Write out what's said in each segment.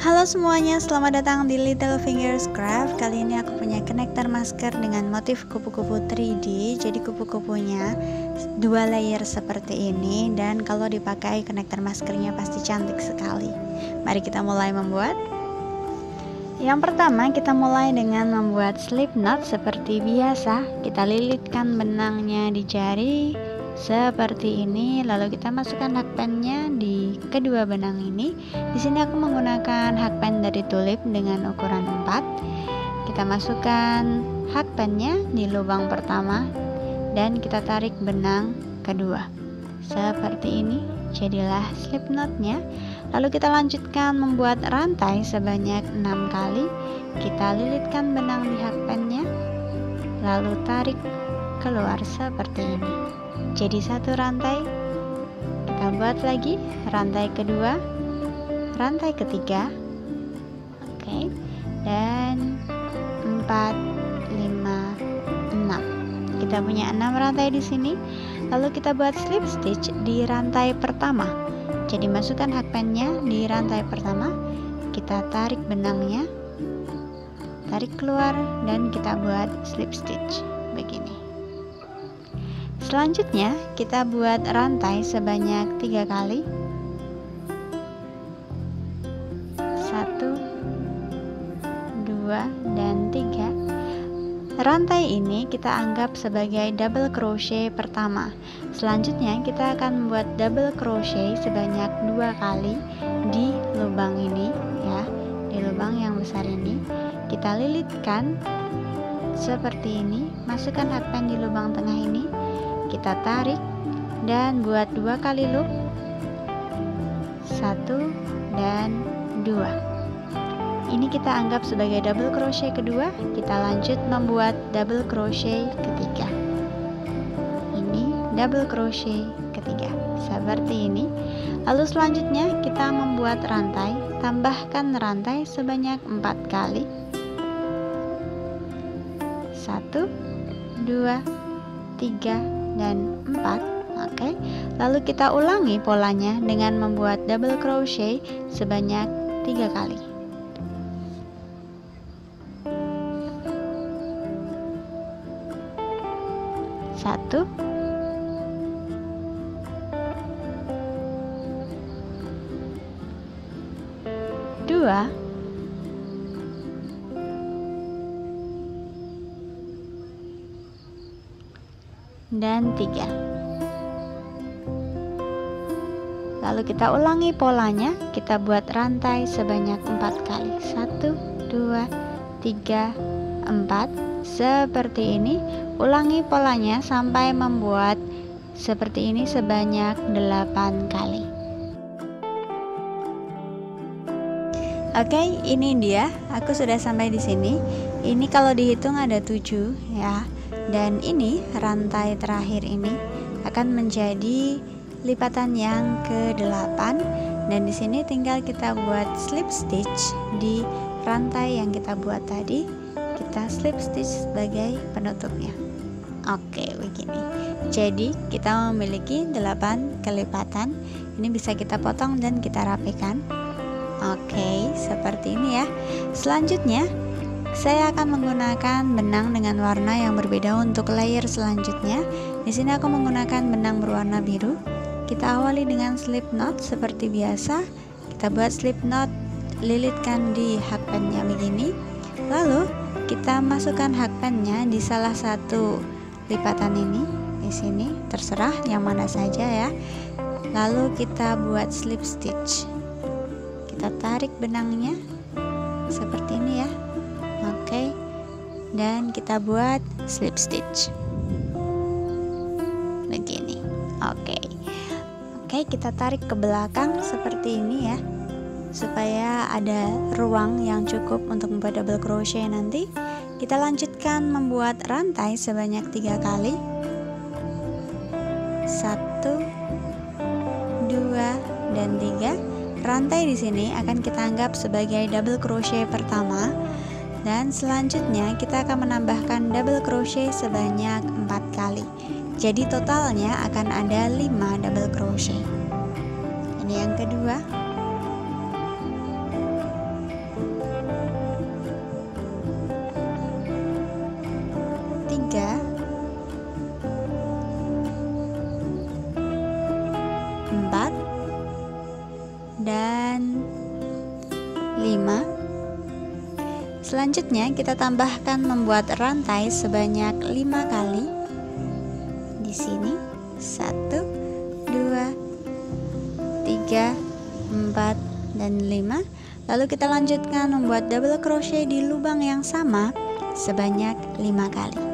Halo semuanya, selamat datang di Little Fingers Craft. Kali ini aku punya konektor masker dengan motif kupu-kupu 3D. Jadi kupu-kupunya 2 layer seperti ini, dan kalau dipakai konektor maskernya pasti cantik sekali. Mari kita mulai membuat. Yang pertama kita mulai dengan membuat slip knot seperti biasa. Kita lilitkan benangnya di jari seperti ini, lalu kita masukkan hakpennya di kedua benang ini. Di sini aku menggunakan hakpen dari tulip dengan ukuran 4. Kita masukkan hakpennya di lubang pertama dan kita tarik benang kedua seperti ini, jadilah slip knotnya. Lalu kita lanjutkan membuat rantai sebanyak 6 kali. Kita lilitkan benang di hakpennya, lalu tarik keluar seperti ini, jadi satu rantai. Kita buat lagi rantai kedua, rantai ketiga, oke, dan 4, 5, 6. Kita punya 6 rantai di sini. Lalu kita buat slip stitch di rantai pertama. Jadi masukkan hakpennya di rantai pertama, kita tarik benangnya, tarik keluar, dan kita buat slip stitch begini. Selanjutnya kita buat rantai sebanyak 3 kali. 1, 2, dan 3. Rantai ini kita anggap sebagai double crochet pertama. Selanjutnya kita akan membuat double crochet sebanyak 2 kali di lubang ini ya, di lubang yang besar ini. Kita lilitkan seperti ini, masukkan hakpen di lubang tengah ini, kita tarik dan buat 2 kali loop, 1 dan 2. Ini kita anggap sebagai double crochet kedua. Kita lanjut membuat double crochet ketiga. Ini double crochet ketiga seperti ini. Lalu selanjutnya kita membuat rantai, tambahkan rantai sebanyak 4 kali. 1, 2, 3, dan 4. Oke. Lalu kita ulangi polanya dengan membuat double crochet sebanyak 3 kali. 1, 2, dan 3. Lalu kita ulangi polanya, kita buat rantai sebanyak 4 kali. 1, 2, 3, 4. Seperti ini. Ulangi polanya sampai membuat seperti ini sebanyak 8 kali. Oke, ini dia. Aku sudah sampai di sini. Ini kalau dihitung ada 7 ya. Dan ini rantai terakhir ini akan menjadi lipatan yang ke-8, dan di sini tinggal kita buat slip stitch di rantai yang kita buat tadi. Kita slip stitch sebagai penutupnya. Oke, begini. Jadi kita memiliki 8 kelipatan. Ini bisa kita potong dan kita rapikan. Oke, seperti ini ya. Selanjutnya saya akan menggunakan benang dengan warna yang berbeda untuk layer selanjutnya. Di sini aku menggunakan benang berwarna biru. Kita awali dengan slip knot seperti biasa. Kita buat slip knot, lilitkan di hakpennya begini. Lalu kita masukkan hakpennya di salah satu lipatan ini. Di sini terserah yang mana saja ya. Lalu kita buat slip stitch. Kita tarik benangnya seperti ini ya. Oke, dan kita buat slip stitch begini. Oke, kita tarik ke belakang seperti ini ya, supaya ada ruang yang cukup untuk membuat double crochet nanti. Kita lanjutkan membuat rantai sebanyak 3 kali. 1, 2, dan 3. Rantai di sini akan kita anggap sebagai double crochet pertama. Dan selanjutnya kita akan menambahkan double crochet sebanyak 4 kali. Jadi totalnya akan ada 5 double crochet. Ini yang kedua. Selanjutnya kita tambahkan membuat rantai sebanyak 5 kali. Di sini 1, 2, 3, 4, dan 5. Lalu kita lanjutkan membuat double crochet di lubang yang sama sebanyak 5 kali.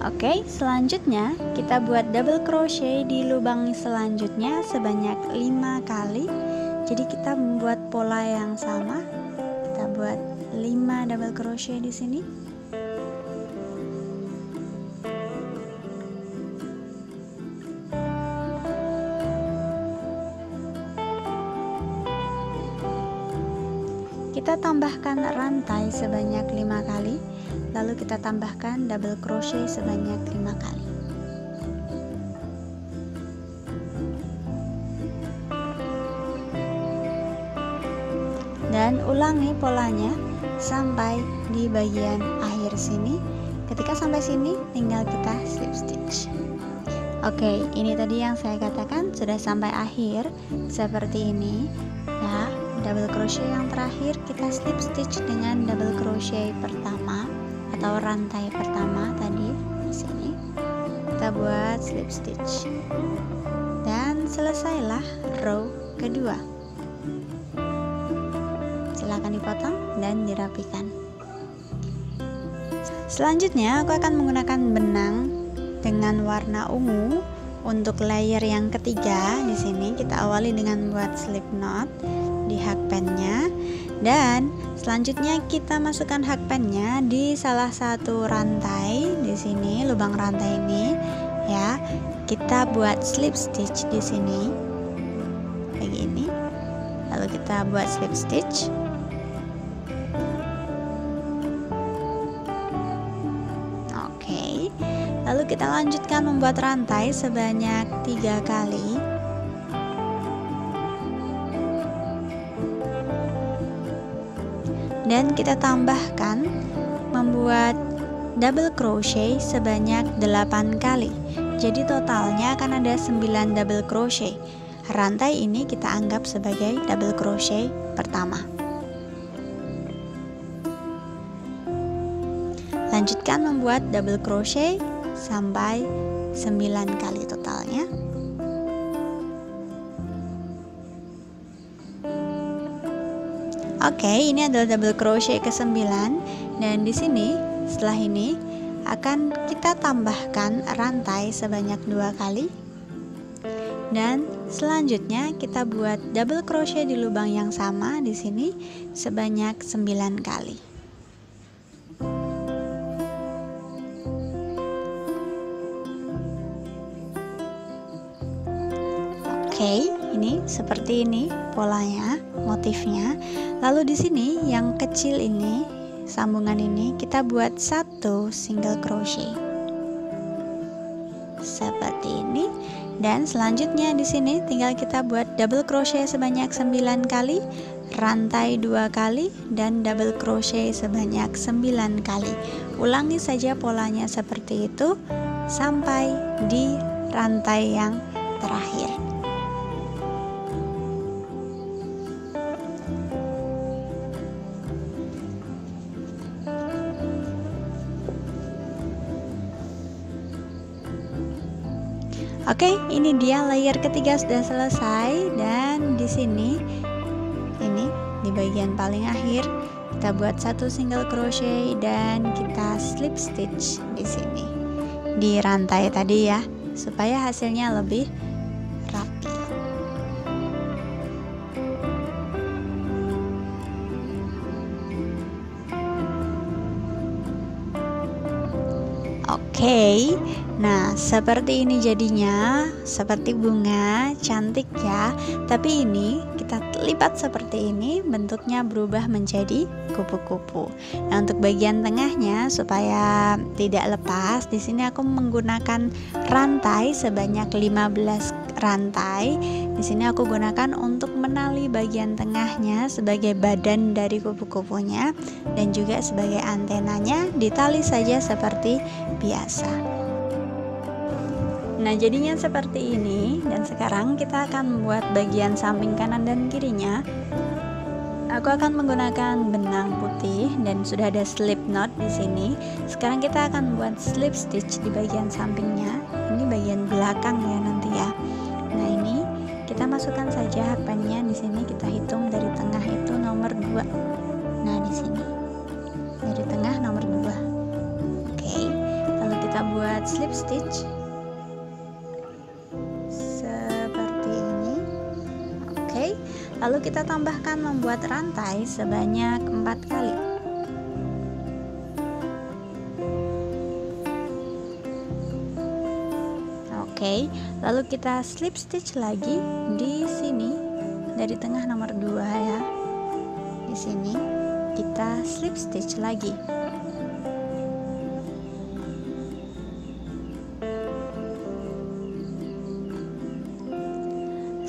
Oke, selanjutnya kita buat double crochet di lubang selanjutnya sebanyak 5 kali. Jadi kita membuat pola yang sama. Kita buat 5 double crochet di sini. Kita tambahkan rantai sebanyak 5 kali. Lalu kita tambahkan double crochet sebanyak 5 kali. Dan ulangi polanya sampai di bagian akhir sini. Ketika sampai sini tinggal kita slip stitch. Oke, ini tadi yang saya katakan sudah sampai akhir seperti ini ya. Double crochet yang terakhir kita slip stitch dengan double crochet pertama atau rantai pertama tadi. Di sini kita buat slip stitch dan selesailah row kedua. Silahkan dipotong dan dirapikan. Selanjutnya aku akan menggunakan benang dengan warna ungu untuk layer yang ketiga. Di sini kita awali dengan buat slip knot di hakpennya, dan selanjutnya kita masukkan hakpennya di salah satu rantai. Di sini lubang rantai ini ya, kita buat slip stitch di sini begini. Lalu kita buat slip stitch. Oke, lalu kita lanjutkan membuat rantai sebanyak 3 kali. Dan kita tambahkan membuat double crochet sebanyak 8 kali. Jadi totalnya akan ada 9 double crochet. Rantai ini kita anggap sebagai double crochet pertama. Lanjutkan membuat double crochet sampai 9 kali totalnya. Oke, ini adalah double crochet ke-9, dan di sini setelah ini akan kita tambahkan rantai sebanyak 2 kali. Dan selanjutnya kita buat double crochet di lubang yang sama di sini sebanyak 9 kali. Oke, ini seperti ini polanya, motifnya. Lalu di sini yang kecil ini, sambungan ini kita buat 1 single crochet. Seperti ini. Dan selanjutnya di sini tinggal kita buat double crochet sebanyak 9 kali, rantai 2 kali, dan double crochet sebanyak 9 kali. Ulangi saja polanya seperti itu sampai di rantai yang terakhir. Oke, ini dia layer ketiga sudah selesai, dan di sini ini di bagian paling akhir kita buat 1 single crochet dan kita slip stitch di sini di rantai tadi ya, supaya hasilnya lebih rapi. Oke, Nah, seperti ini jadinya, seperti bunga, cantik ya. Tapi ini kita lipat seperti ini, bentuknya berubah menjadi kupu-kupu. Nah, untuk bagian tengahnya supaya tidak lepas, di sini aku menggunakan rantai sebanyak 15 rantai. Di sini aku gunakan untuk menali bagian tengahnya sebagai badan dari kupu-kupunya dan juga sebagai antenanya, ditali saja seperti biasa. Nah, jadinya seperti ini, dan sekarang kita akan membuat bagian samping kanan dan kirinya. Aku akan menggunakan benang putih dan sudah ada slip knot di sini. Sekarang kita akan membuat slip stitch di bagian sampingnya. Ini bagian belakang ya nanti ya. Nah, ini kita masukkan saja hakpannya di sini, kita hitung dari tengah itu nomor 2. Nah, di sini. Dari tengah nomor 2. Oke. Lalu kita buat slip stitch. Lalu kita tambahkan membuat rantai sebanyak 4 kali. Oke, lalu kita slip stitch lagi di sini dari tengah nomor 2 ya. Di sini kita slip stitch lagi.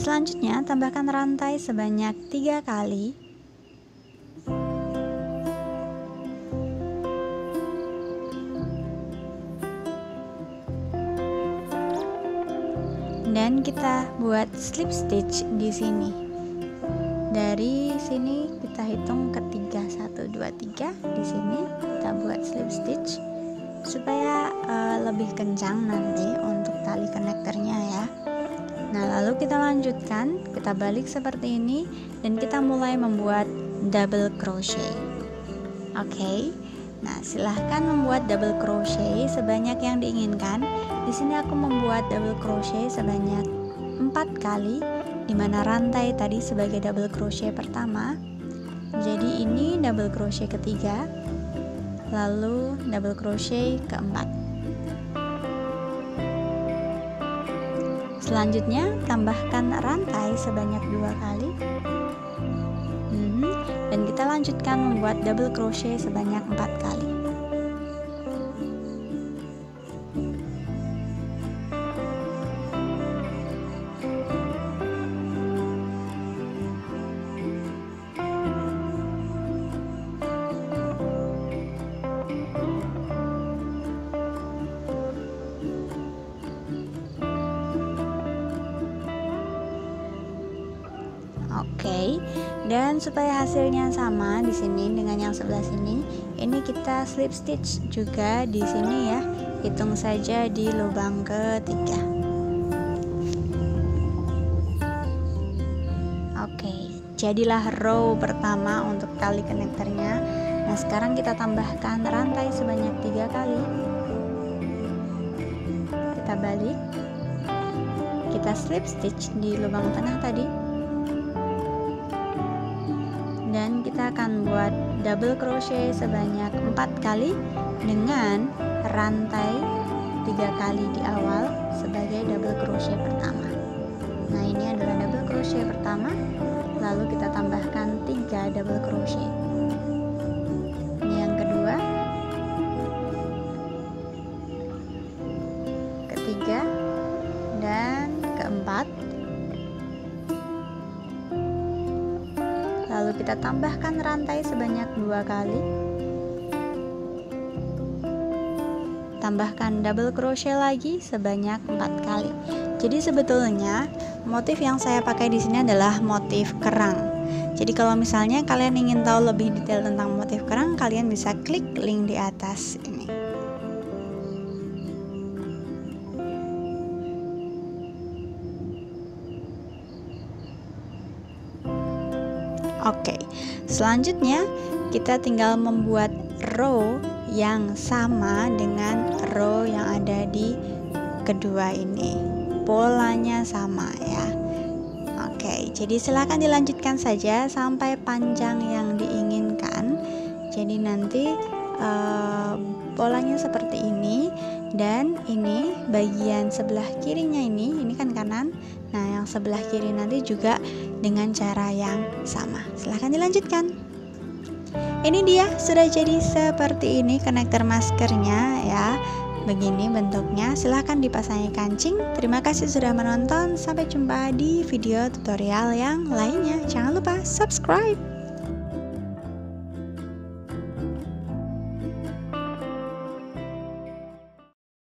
Selanjutnya, tambahkan rantai sebanyak 3 kali. Dan kita buat slip stitch di sini. Dari sini kita hitung ketiga, 1 2 3. Di sini kita buat slip stitch supaya lebih kencang nanti untuk tali konektornya ya. Nah, lalu kita lanjutkan, kita balik seperti ini dan kita mulai membuat double crochet. Oke. Nah, silahkan membuat double crochet sebanyak yang diinginkan. Di sini aku membuat double crochet sebanyak 4 kali, di mana rantai tadi sebagai double crochet pertama. Jadi ini double crochet ketiga, lalu double crochet keempat. Selanjutnya, tambahkan rantai sebanyak 2 kali. Dan kita lanjutkan membuat double crochet sebanyak 4 kali. Oke, dan supaya hasilnya sama di sini dengan yang sebelah sini, ini kita slip stitch juga di sini ya. Hitung saja di lubang ketiga. Oke, jadilah row pertama untuk tali konektornya. Nah, sekarang kita tambahkan rantai sebanyak 3 kali. Kita balik. Kita slip stitch di lubang tengah tadi. Dan kita akan buat double crochet sebanyak 4 kali dengan rantai 3 kali di awal sebagai double crochet pertama. Nah, ini adalah double crochet pertama, lalu kita tambahkan 3 double crochet. Ini yang kedua, ketiga, dan keempat. Lalu kita tambahkan rantai sebanyak 2 kali. Tambahkan double crochet lagi sebanyak 4 kali. Jadi sebetulnya motif yang saya pakai di sini adalah motif kerang. Jadi kalau misalnya kalian ingin tahu lebih detail tentang motif kerang, kalian bisa klik link di atas ini. Oke, selanjutnya kita tinggal membuat row yang sama dengan row yang ada di kedua ini. Polanya sama ya. Oke, jadi silakan dilanjutkan saja sampai panjang yang diinginkan. Jadi nanti polanya seperti ini. Dan ini bagian sebelah kirinya ini kan kanan. Nah, yang sebelah kiri nanti juga dengan cara yang sama. Silahkan dilanjutkan. Ini dia sudah jadi seperti ini konektor maskernya ya. Begini bentuknya, silahkan dipasangi kancing. Terima kasih sudah menonton, sampai jumpa di video tutorial yang lainnya. Jangan lupa subscribe.